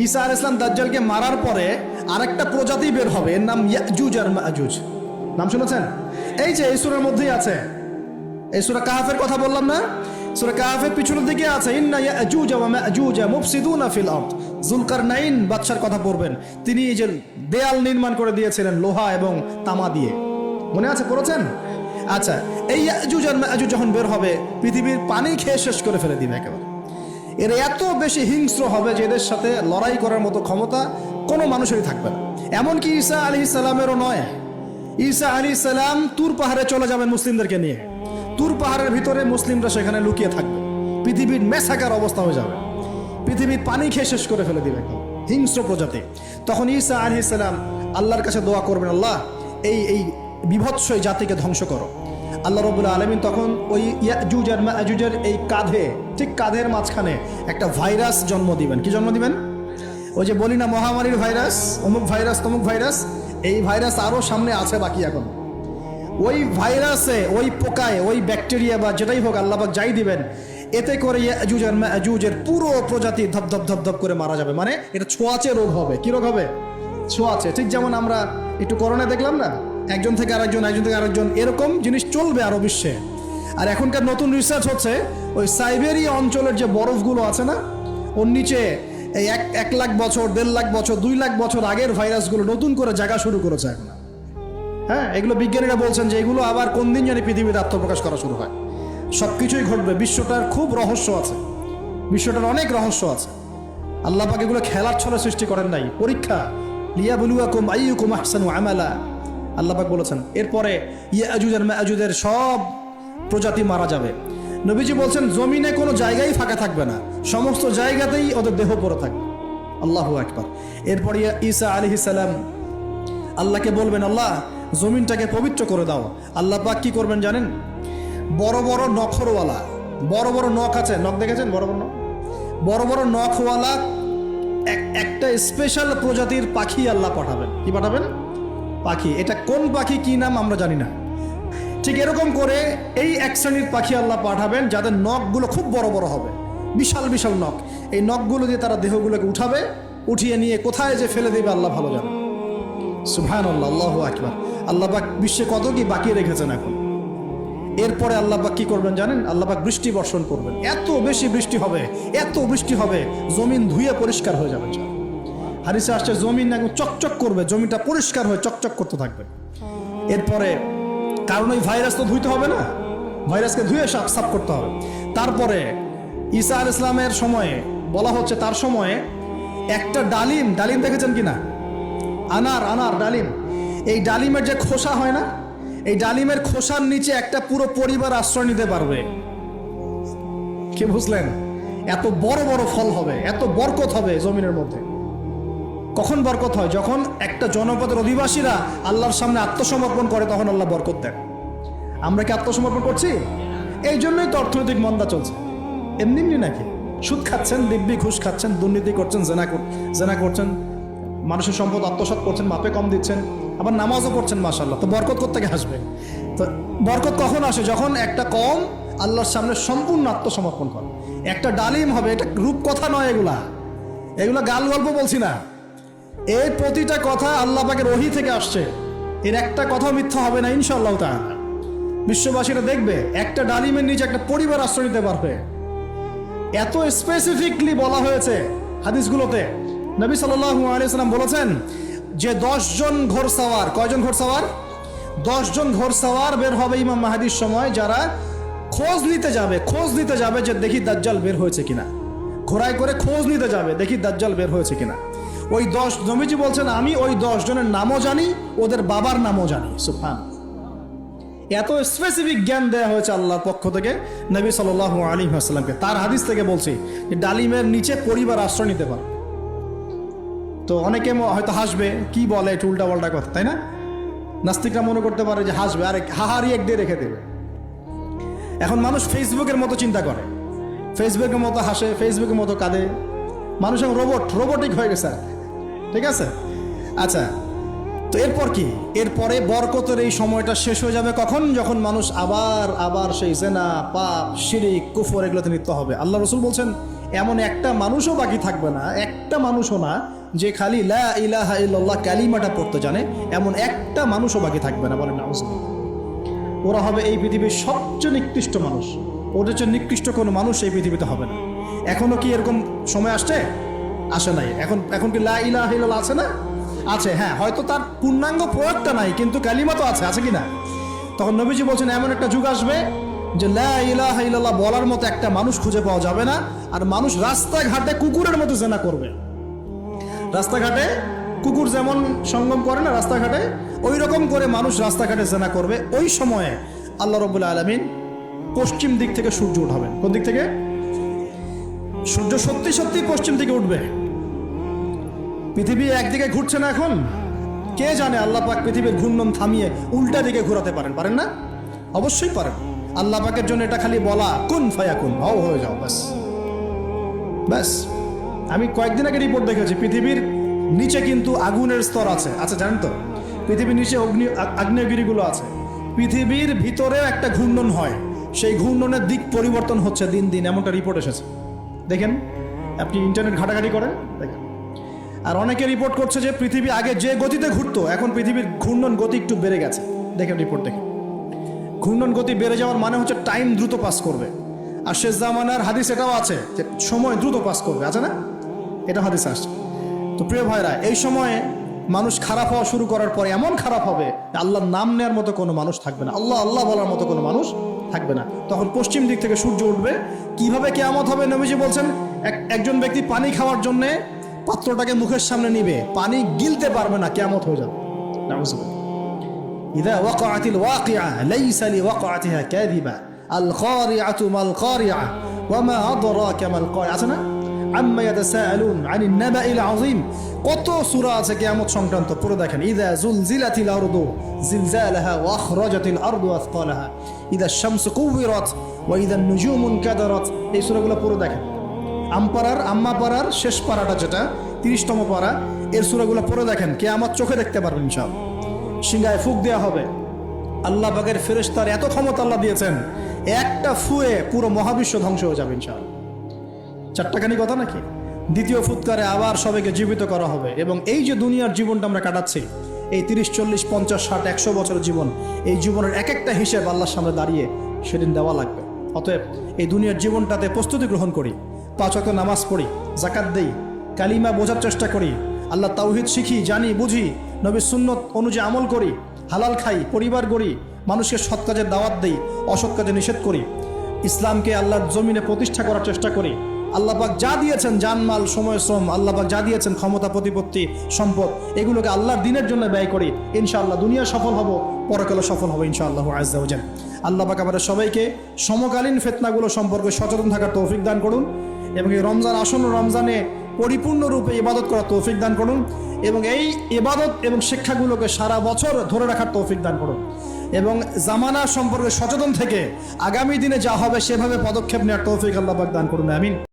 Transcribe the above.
ঈসা আলাইহিস সালাম দাজ্জালকে মারার পরে আরেকটা প্রজাতি বের হবে, এর নাম ইয়াজুজ আর মাজুজ। নাম শুনেছেন? এই যে এই সূরার মধ্যেই আছে, এই সূরা কাহফের কথা বললাম না, সূরা কাহফের পিছনের দিকে আছে, ইন্না ইয়াজুজ ওয়া মাজুজ মুফসিদুনা ফিল আরদ। যুলকারনাইন বাদশার কথা পড়বেন, তিনি এই যে দেয়াল নির্মাণ করে দিয়েছিলেন লোহা এবং তামা দিয়ে, মনে আছে, পড়েছেন? আচ্ছা, এই ইয়াজুজ আর মাজুজ যখন বের হবে, পৃথিবীর পানি খেয়ে শেষ করে ফেলে দিবে একেবারে। এর এত বেশি হিংস্র হবে যে এদের সাথে লড়াই করার মতো ক্ষমতা কোনো মানুষেরই থাকবে না, এমনকি ঈসা আলাইহিস সালামেরও নয়। ঈসা আলাইহিস সালাম তুর পাহাড়ে চলে যাবেন মুসলিমদেরকে নিয়ে, তুর পাহাড়ের ভিতরে মুসলিমরা সেখানে লুকিয়ে থাকবে, পৃথিবীর মেসাকার অবস্থা হয়ে যাবে, পৃথিবীর পানি খেয়ে শেষ করে ফেলে দিবে হিংস্র প্রজাতি। তখন ঈসা আলাইহিস সালাম আল্লাহর কাছে দোয়া করবেন, আল্লাহ এই বিভৎস এই জাতিকে ধ্বংস করো। আল্লাহ রাব্বুল আলামিন তখন ওই ইয়াজুজ আর মাজুজের এই কাঁধে, ঠিক কাঁধের মাঝখানে একটা ভাইরাস জন্ম দিবেন। কি জন্ম দিবেন? ওই যে বলি না মহামারীর ভাইরাস, অমুক ভাইরাস তমুক ভাইরাস, এই ভাইরাস আরও সামনে আছে বাকি এখন। ওই ভাইরাসে, ওই পোকায়, ওই ব্যাকটেরিয়া বা যেটাই হোক আল্লাহ পাক যাই দিবেন, এতে করে ইয়াজুজ আর মাজুজের পুরো প্রজাতি ধপধপ ধপধপ করে মারা যাবে। মানে এটা ছোঁয়াচে রোগ হবে। কি রোগ হবে? ছোঁয়াচে। ঠিক যেমন আমরা একটু করোনা দেখলাম না, একজন থেকে আরেকজন, একজন থেকে আরেকজন, এরকম জিনিস চলবে আরো বিশ্বে। আর এখনকার নতুন রিসার্চ হচ্ছে ওই সাইবেরিয়া অঞ্চলের যে বরফগুলো আছে না, ওর নিচে এই 1 লাখ বছর, 1.5 লাখ বছর, 2 লাখ বছর আগের ভাইরাসগুলো নতুন করে জায়গা শুরু করেছে এখন। হ্যাঁ, এগুলো বিজ্ঞানীরা বলছেন যে এগুলো আবার কোন দিন জানি পৃথিবীতে আত্মপ্রকাশ করা শুরু হয়। সব কিছুই ঘটবে। বিশ্বটার খুব রহস্য আছে, বিশ্বটার অনেক রহস্য আছে। আল্লাহ পাক এগুলো খেলার ছলে সৃষ্টি করেন নাই, পরীক্ষা। লিয়াবলুয়াকুম আইয়ুকুম আহসানু আমালা, আল্লাহ পাক বলেছেন। এরপরে ইয়াজুজ আর মাজুজের সব প্রজাতি মারা যাবে। নবীজি বলছেন জমিনে কোনো জায়গায় ফাঁকা থাকবে না, সমস্ত জায়গাতেই ওদের দেহ পড়ে থাকবে। আল্লাহু আকবার। এরপরে ঈসা আলাইহিস সালাম আল্লাহকে বলবেন, আল্লাহ জমিনটাকে পবিত্র করে দাও। আল্লাহ পাক কি করবেন জানেন? বড় বড় নখরওয়ালা, বড় বড় নখ আছে, নখ দেখেছেন? বড় বড় নখ, বড় বড় নখওয়ালা একটা স্পেশাল প্রজাতির পাখি আল্লাহ পাঠাবেন। কি পাঠাবেন? পাখি। এটা কোন পাখি, কি নাম আমরা জানি না। ঠিক এরকম করে এই এক শ্রেণীর পাখি আল্লাহ পাঠাবেন যাদের নখগুলো খুব বড় বড় হবে, বিশাল বিশাল নখ। এই নখগুলো দিয়ে তারা দেহগুলোকে উঠাবে, উঠিয়ে নিয়ে কোথায় যে ফেলে দেবে আল্লাহ ভালো জানে। সুবহানাল্লাহ, আল্লাহু আকবার। আল্লাহ পাক বিশ্বে কত কি বাকি রেখেছেন এখন। এরপরে আল্লাহ পাক কি করবেন জানেন? আল্লাহ পাক বৃষ্টি বর্ষণ করবেন। এত বেশি বৃষ্টি হবে, এত বৃষ্টি হবে, জমিন ধুয়ে পরিষ্কার হয়ে যাবে। হাদিসে আসছে জমিন একদম চকচক করবে, জমিটা পরিষ্কার হয়ে চকচক করতে থাকবে। এরপরে, কারণ ওই ভাইরাস তো ধুইতে হবে না, ভাইরাসকে ধুয়ে সাফ করতে হবে। তারপরে ঈসা আলাইহিস সালামের সময়ে বলা হচ্ছে, তার সময়ে একটা ডালিম, ডালিম দেখেছেন কিনা? আনার ডালিম, এই ডালিমের যে খোসা হয় না, এই ডালিমের খোসার নিচে একটা পুরো পরিবার আশ্রয় নিতে পারবে। কি বুঝলেন? এত বড় বড় ফল হবে, এত বরকত হবে জমিনের মধ্যে। কখন বরকত হয়? যখন একটা জনপদের অধিবাসীরা আল্লাহর সামনে আত্মসমর্পণ করে, তখন আল্লাহ বরকত দেন। আমরা কি আত্মসমর্পণ করছি? এই জন্যই তো অর্থনৈতিক মন্দা চলছে। এমনি এমনি নাকি? সুদ খাচ্ছেন, দিব্যি ঘুষ খাচ্ছেন, দুর্নীতি করছেন, জেনা করছেন, মানুষের সম্পদ আত্মসাৎ করছেন, মাপে কম দিচ্ছেন, আবার নামাজও পড়ছেন, মাশাআল্লাহ। তো বরকত কোত্থেকে আসবে? তো বরকত কখন আসে? যখন একটা কম আল্লাহর সামনে সম্পূর্ণ আত্মসমর্পণ করে। একটা ডালিম হবে, এটা রূপকথা নয়, এগুলা গাল গল্প বলছি না। এই প্রতিটা কথা আল্লাহ পাকের ওহী থেকে আসছে, এর একটা কথা মিথ্যা হবে না ইনশাআল্লাহ তাআলা। বিশ্ববাসীরা দেখবে একটা ডালিমের নিচে একটা পরিবার আশ্রয় নিতে পারবে। এত স্পেসিফিকলি বলা হয়েছে হাদিসগুলোতে। নবী সাল্লাল্লাহু আলাইহি সাল্লাম বলেছেন যে 10 জন ঘোড়সওয়ার, কয়জন ঘোড়সওয়ার? 10 জন ঘোড়সওয়ার বের হবে ইমাম মাহদীর সময়, যারা খোঁজ নিতে যাবে যে দেখি দাজ্জাল বের হয়েছে কিনা। ঘোড়ায় করে খোঁজ নিতে যাবে, দেখি দাজ্জাল বের হয়েছে কিনা। ওই 10, নবীজি বলছেন আমি ওই 10 জনের নামও জানি, ওদের বাবার নামও জানি। সুবহানাল্লাহ, এত স্পেসিফিক জ্ঞান দেওয়া হয়েছে আল্লাহর পক্ষ থেকে নবী সাল্লাল্লাহু আলাইহি ওয়াসাল্লামকে। তার হাদিস থেকে বলছি যে ডালিমের নিচে পরিবার আশ্রয় নিতে পারে। তো অনেকে হয়তো হাসবে, কি বলে একটু উল্টা পাল্টা কথা, তাই না? নাস্তিকরা মনে করতে পারে যে হাসবে, আরে হাহারি এক দিয়ে রেখে দেবে। এখন মানুষ ফেসবুকের মতো চিন্তা করে, ফেসবুকের মতো হাসে, ফেসবুকের মতো কাঁদে। মানুষ এখন রোবটিক হয়ে গেছে। ঠিক আছে, আচ্ছা। তো এরপর কি? এরপরে বরকতের এই সময়টা শেষ হয়ে যাবে কখন? যখন মানুষ আবার সেই জেনা, পাপ, শিরিক, কুফর এগুলোতে লিপ্ত হবে। আল্লাহ রাসূল বলছেন এমন একটা মানুষও বাকি থাকবে না, একটা মানুষও না যে খালি লা ইলাহা ইল্লাল্লাহ কালিমাটা পড়তে জানে, এমন একটা মানুষও বাকি থাকবে না। বলেন নাউজুবিল্লাহ। ওরা হবে এই পৃথিবীর সবচেয়ে নিকৃষ্ট মানুষ। ওদের চেয়ে নিকৃষ্ট কোনো মানুষ এই পৃথিবীতে হবে না। এখনো কি এরকম সময় আসছে? আসে নাই। এখন কি লা ইলাহা ইল্লাল্লাহ আছে না? আছে, হ্যাঁ, হয়তো তার পূর্ণাঙ্গ প্রয়োগটা নাই, কিন্তু কালিমা তো আছে কি না? তখন নবীজি বলছেন এমন একটা যুগ আসবে যে লা ইলাহা ইল্লাল্লাহ বলার মতো একটা মানুষ খুঁজে পাওয়া যাবে না, আর মানুষ রাস্তাঘাটে কুকুরের মতো জেনা করবে। রাস্তাঘাটে কুকুর যেমন সঙ্গম করে না রাস্তাঘাটে, ওই রকম করে মানুষ রাস্তাঘাটে জেনা করবে। ওই সময়ে আল্লাহ রাব্বুল আলামিন পশ্চিম দিক থেকে সূর্য উঠাবেন। কোন দিক থেকে? সূর্য সত্যি সত্যি পশ্চিম দিকে উঠবে। পৃথিবী একদিকে ঘুরছে না এখন, কে জানে আল্লাহ পাক পৃথিবীর ঘূর্ণন থামিয়ে উল্টা দিকে ঘোরাতে পারেন না? অবশ্যই পারেন। আল্লাহ পাকের জন্য এটা খালি বলা, কুন ফায়াকুন, হও হয়ে যাও, ব্যাস ব্যাস। আমি কয়েকদিন আগে রিপোর্ট দেখেছি, পৃথিবীর নিচে কিন্তু আগুনের স্তর আছে। আচ্ছা, জানেন তো পৃথিবীর নিচে আগ্নেয়গিরিগুলো আছে। পৃথিবীর ভিতরেও একটা ঘূর্ণন হয়, সেই ঘূর্ণনের দিক পরিবর্তন হচ্ছে দিন দিন, এমনটা রিপোর্ট এসেছে। দেখেন, আপনি ইন্টারনেট ঘাটাঘাটি করেন, দেখেন। আর অনেকে রিপোর্ট করছে যে পৃথিবী আগে যে গতিতে ঘুরতো, এখন পৃথিবীর ঘূর্ণন গতি একটু বেড়ে গেছে। দেখেন রিপোর্ট, দেখেন। ঘূর্ণন গতি বেড়ে যাওয়ার মানে হচ্ছে টাইম দ্রুত পাস করবে। আর শেষ জামানার হাদিস এটাও আছে যে সময় দ্রুত পাস করবে, আছে না? এটা হাদিস আসছে। তো প্রিয় ভাইরা, এই সময়ে মানুষ খারাপ হওয়া শুরু করার পরে এমন খারাপ হবে, আল্লাহর নাম নেওয়ার মতো কোনো মানুষ থাকবে না, আল্লাহ আল্লাহ বলার মতো কোনো মানুষ থাকবে না। তখন পশ্চিম দিক থেকে সূর্য উঠবে। কিভাবে কিয়ামত হবে? নবীজি বলছেন একজন ব্যক্তি পানি খাওয়ার জন্য পাত্রটাকে মুখের সামনে নিবে, পানি গিলতে পারবে না, কিয়ামত হয়ে যাবে। নাউজুবিল্লাহ। ইযা ওয়াকাআতিল ওয়াকিআ লাইসা লিওয়াকাআতিহা কাযিবা আল কারিআতু মাল কারিআ ওয়া মা আদরাকা মাল কারিআ। আছে না? আম্মা ইয়াতাসাআলুন আনিন নাবাইল আযীম। কত সূরা আছে কিয়ামত সংক্রান্ত, পুরো দেখেন। ইযা যুলজিলাতিল আরদু জিলজালাহা ওয়া আখরাজাতিল আরদু আসকালাহা ইযা শামসু কুবিরাত ওয়া ইযা নুজুমু কাদারাত। এই সূরাগুলো পুরো দেখেন। আম্মা পারার শেষ পারাটা, যেটা 30তম পারা, এর সূরাগুলো পড়ে দেখেন। কিয়ামত চোখে দেখতে পারবেন ইনশাআল্লাহ। সিংহায় ফুঁক দেওয়া হবে। আল্লাহ পাকের ফেরেশতার এত ক্ষমতা আল্লাহ দিয়েছেন, একটা ফুয়ে পুরো মহাবিশ্ব ধ্বংস হয়ে যাবে ইনশাআল্লাহ। চারটাখানি কথা নাকি? দ্বিতীয় ফুৎকারে আবার সবাইকে জীবিত করা হবে। এবং এই যে দুনিয়ার জীবনটা আমরা কাটাচ্ছি, এই 30, 40, 50, 60, 100 বছরের জীবন, এই জীবনের এক একটা হিসেব আল্লাহর সামনে দাঁড়িয়ে সেদিন দেওয়া লাগবে। অতএব এই দুনিয়ার জীবনটাতে প্রস্তুতি গ্রহণ করি, 5 ওয়াক্ত নামাজ পড়ি, যাকাত দেই, কালিমা বোঝার চেষ্টা করি, আল্লাহ তাওহীদ শিখি, জানি, বুঝি, নবীর সুন্নত অনুযায়ী আমল করি, হালাল খাই, পরিবার গড়ি, মানুষকে সৎ কাজের দাওয়াত দেই, অসৎ কাজে নিষেধ করি, ইসলামকে আল্লাহর জমিনে প্রতিষ্ঠা করার চেষ্টা করি। আল্লাহ পাক যা দিয়েছেন, জানমাল, সময়, শ্রম, আল্লাহ পাক যা দিয়েছেন, ক্ষমতা, প্রতিপত্তি, সম্পদ, এগুলোকে আল্লাহর দিনের জন্য ব্যয় করি। ইনশাআল্লাহ দুনিয়া সফল হব, পরকালে সফল হব ইনশাআল্লাহ আযজা ওয়া জাল। আল্লাহ পাক আমাদের সবাইকে সমকালীন ফিতনাগুলো সম্পর্কে সচেতন থাকার তৌফিক দান করুন, এবং এই রমজান আসন্ন রমজানে পরিপূর্ণরূপে ইবাদত করার তৌফিক দান করুন, এবং এই ইবাদত এবং শিক্ষাগুলোকে সারা বছর ধরে রাখার তৌফিক দান করুন, এবং জামানা সম্পর্কে সচেতন থেকে আগামী দিনে যা হবে সেভাবে পদক্ষেপ নেওয়ার তৌফিক আল্লাহ পাক দান করুন। আমিন।